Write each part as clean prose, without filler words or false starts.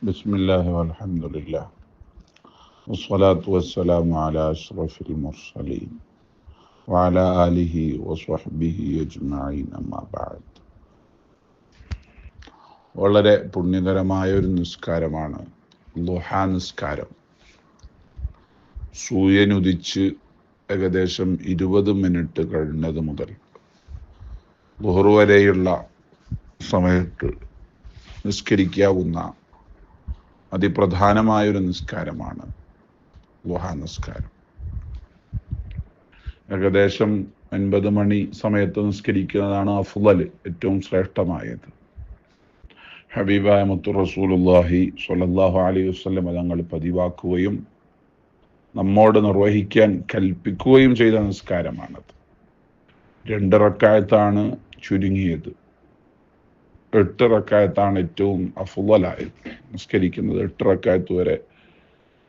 بسم الله والحمد لله والصلاة والسلام على أشرف المرسلين وعلى آله وصحبه أجمعين أما بعد. വളരെ പുണ്യകരമായ ഒരു നിസ്കാരമാണ് ളുഹാ നിസ്കാരം. സൂര്യനുദിച്ച് ഏകദേശം 20 മിനിറ്റ് കഴിഞ്ഞത് മുതൽ ളുഹർ വരെയുള്ള സമയത്ത് നിസ്കരിക്കാവുന്ന അതിപ്രധാനമായൊരു നിസ്കാരമാണ് ളുഹാ നിസ്കാരം. ഏകദേശം 9 മണി സമയത്ത് നിസ്കരിക്കുന്നതാണ് അഫ്ളൽ, ഏറ്റവും ശ്രേഷ്ഠമായത്. ഹബീബായ മുത്തു റസൂലുള്ളാഹി സ്വല്ലല്ലാഹു അലൈഹി വസല്ലം തങ്ങൾ പതിവാക്കുകയും നമ്മോട് നിർവഹിക്കാൻ കൽപ്പിക്കുകയും ചെയ്ത നിസ്കാരമാണത്. 2 റക്അത്താണ് ചുരുങ്ങിയത്, 8 റക്അത്താണ് ഏറ്റവും അഫ്ളലായത്. നിസ്കരിക്കുന്നത് 8 റക്അത്ത് വരെ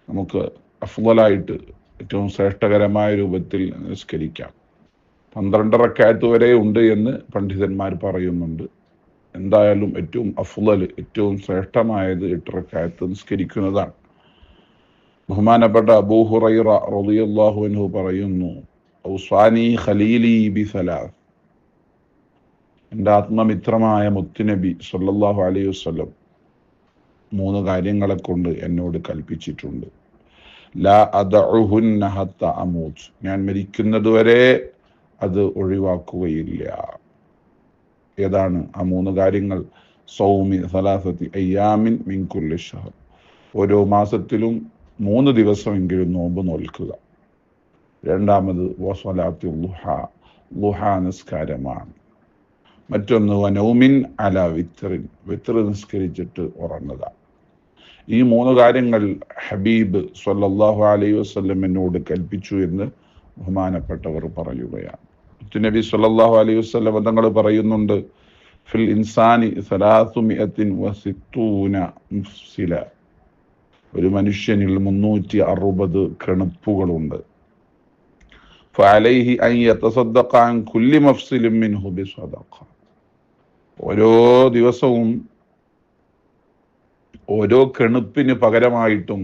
നമുക്ക് അഫ്ളലായിട്ട് ഏറ്റവും ശ്രേഷ്ഠകരമായ രൂപത്തിൽ നിസ്കരിക്കാം. 12 റക്അത്ത് വരെ ഉണ്ട് എന്ന് പണ്ഡിതന്മാർ പറയുന്നുണ്ട്. എന്തായാലും ഏറ്റവും അഫ്ളൽ, ഏറ്റവും ശ്രേഷ്ഠമായത് 8 റക്അത്ത് നിസ്കരിക്കുന്നതാണ്. ബഹുമാനപ്പെട്ട അബൂ ഹുറൈറ റളിയല്ലാഹു അൻഹു പറയുന്നു, ഔസാനി ഖലീലി ബിസലാസ്, എൻ്റെ ആത്മമിത്രമായ മുത്തുനബി സല്ലല്ലാഹു അലൈഹി വസല്ലം 3 കാര്യങ്ങളെ കൊണ്ട് എന്നോട് കൽപ്പിച്ചിട്ടുണ്ട്. ലാ അദഉഹുന്ന ഹത്ത അമൂത്ത്, ഞാൻ മരിക്കുന്നതുവരെ അത് ഒഴിവാക്കുകയില്ല. ഏതാണ് ആ 3 കാര്യങ്ങൾ? സൗമി സലാസത്തി അയ്യാമിൻ മിൻ കുല്ലി ശഹർ, ഓരോ മാസത്തിലും 3 ദിവസമെങ്കിലും നോമ്പ് നോൽക്കുക. രണ്ടാമത് വസ്വലാത്തി ളുഹാ, ളുഹാ നിസ്കാരമാണ്. മറ്റൊന്ന് വനൗമിൻ അല വിത്റിൻ, വിത്ർ നിസ്കരിച്ചിട്ട് ഉറങ്ങുക. ഈ 3 കാര്യങ്ങൾ ഹബീബ് സ്വല്ലല്ലാഹു അലൈഹി വസല്ലം എന്നോട് കൽപ്പിച്ചു എന്ന് ബഹുമാനപ്പെട്ടവർ പറയുകയാണ്. നബി സ്വല്ലല്ലാഹു അലൈഹി വസല്ലം തങ്ങൾ പറയുന്നുണ്ട്, ഫിൽ ഇൻസാനി 360 മുഫ്സില, ഒരു മനുഷ്യനിൽ 360 കണുപ്പുകളുണ്ട്. ഫഅലൈഹി അൻ യതസദ്ദഖ അൻ കുല്ലി മഫ്സിലിൻ മിൻഹു ബിസദഖ, ഓരോ ദിവസവും ഓരോ കെണുപ്പിന് പകരമായിട്ടും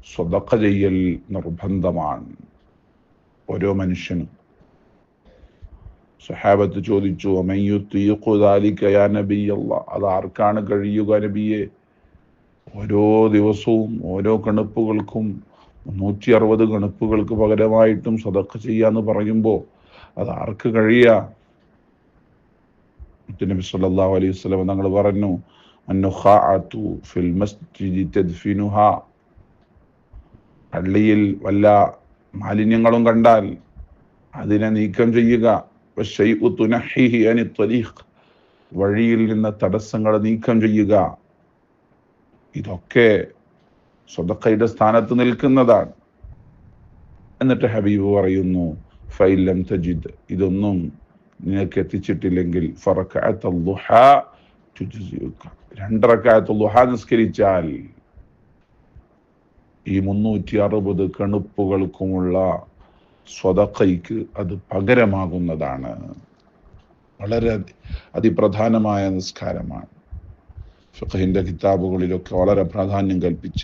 സ്വതക്ക ചെയ്യൽ നിർബന്ധമാണ് ഓരോ മനുഷ്യനും. സഹാബത്ത് ചോദിച്ചു, വമൻ യുതീഖു ദാലിക യാ നബിയല്ലാഹ്, അത് ആർക്കാണ് കഴിയുക നബിയെ? ഓരോ ദിവസവും ഓരോ കണുപ്പുകൾക്കും 360 കണുപ്പുകൾക്ക് പകരമായിട്ടും സ്വതക്ക ചെയ്യാന്ന് പറയുമ്പോൾ അത് ആർക്ക് കഴിയാ? നബി സല്ലല്ലാഹു അലൈഹി വസല്ലം തങ്ങൾ പറഞ്ഞു, അന്നുഖാഅതു ഫിൽ മസ്ജിദി തദ്ഫിനുഹാ, പള്ളിയിൽ വല്ല മാലിന്യങ്ങളും കണ്ടാൽ അതിനെ നീക്കം ചെയ്യുക. വശൈഉ തുനഹിഹി അനി ത്വരീഖ്, വഴിയിൽ നിന്ന് തടസ്സങ്ങൾ നീക്കം ചെയ്യുക. ഇതൊക്കെ സ്വതക്കയുടെ സ്ഥാനത്ത് നിൽക്കുന്നതാണ്. എന്നിട്ട് ഹബീബ് പറയുന്നു, ഫൈലം തജിദ്, ഇതൊന്നും നിനക്ക് എത്തിച്ചിട്ടില്ലെങ്കിൽ ഫറകഅത്ത് ളുഹാ തുജ്സിയുക, 2 റക്അത്ത് ളുഹാ നിസ്കരിച്ചാൽ ഈ 360 കണുപ്പുകൾക്കുമുള്ള സ്വതക്കയ്ക്ക് അത് പകരമാകുന്നതാണ്. വളരെ അതിപ്രധാനമായ നിസ്കാരമാണ്. ഫിഖഹിന്റെ കിതാബുകളിലൊക്കെ വളരെ പ്രാധാന്യം കൽപ്പിച്ച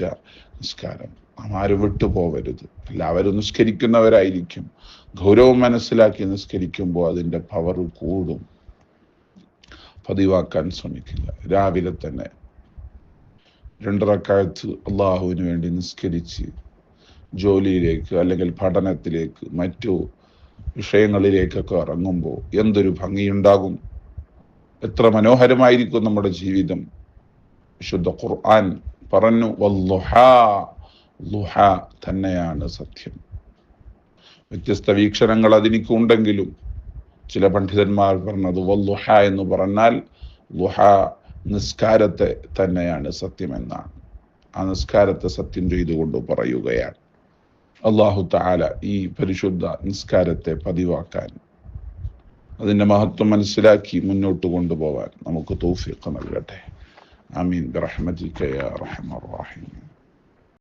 നിസ്കാരം. നാം ആരും വിട്ടുപോകരുത്. എല്ലാവരും നിസ്കരിക്കുന്നവരായിരിക്കും. ഗൗരവം മനസ്സിലാക്കി നിസ്കരിക്കുമ്പോൾ അതിൻ്റെ പവർ കൂടും. പതിവാക്കാൻ ശ്രമിക്കുക. രാവിലെ തന്നെ 2 റക്അത്ത് അള്ളാഹുവിന് വേണ്ടി നിസ്കരിച്ച് ജോലിയിലേക്ക് അല്ലെങ്കിൽ പഠനത്തിലേക്ക് മറ്റു വിഷയങ്ങളിലേക്കൊക്കെ ഇറങ്ങുമ്പോൾ എന്തൊരു ഭംഗിയുണ്ടാകും, എത്ര മനോഹരമായിരിക്കും നമ്മുടെ ജീവിതം. വിശുദ്ധ ഖുർആൻ പറഞ്ഞു, വല്ളുഹാ, ളുഹാ തന്നെയാണ് സത്യം. വ്യത്യസ്ത വീക്ഷണങ്ങൾ അതിനിക്കുണ്ടെങ്കിലും ചില പണ്ഡിതന്മാർ പറഞ്ഞത് വല്ളുഹ എന്ന് പറഞ്ഞാൽ ളുഹ നിസ്കാരത്തെ തന്നെയാണ് സത്യമെന്നാണ്. ആ നിസ്കാരത്തെ സത്യം ചെയ്തുകൊണ്ട് പറയുകയാണ്. അല്ലാഹു തആല ഈ പരിശുദ്ധ നിസ്കാരത്തെ പതിവാക്കാൻ, അതിൻ്റെ മഹത്വം മനസ്സിലാക്കി മുന്നോട്ട് കൊണ്ടുപോകാൻ നമുക്ക് തൗഫീഖ് നൽകട്ടെ. ആമീൻ ബിറഹ്മതിക യാ അർഹമർ റഹീം.